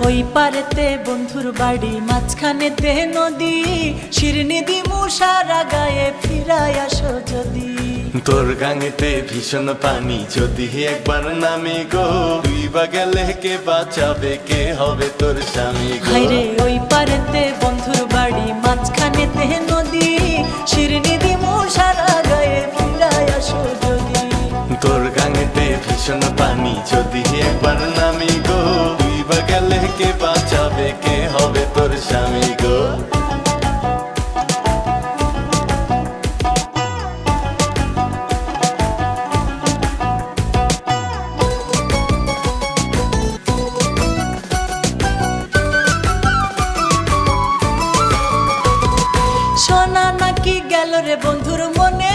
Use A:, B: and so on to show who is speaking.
A: ওই পারেতে বন্ধুর বাড়ি, মাঝখানেতে নদী, শিরনি দিমু সারা গায়ে, ফিরায় আসো যদি।
B: তোর গাঙেতে ভীষণ পানি, যদি একবার নামে গো, তুই বা গেলে কে বাঁচাবে, কে হবে তোর স্বামী গো?
A: হায়রে ওই পারেতে বন্ধুর বাড়ি, মাঝখানেতে নদী, শিরনি দিমু সারা গায়ে, ফিরায় আসো যদি।
B: তোর গাঙেতে ভীষণ পানি, যদি একবার নামে গো, তুই বা গেলে কে বাঁচাবে, কে হবে তোর স্বামী গো?
A: সোনা নাকি গেল রে বন্ধুর মনে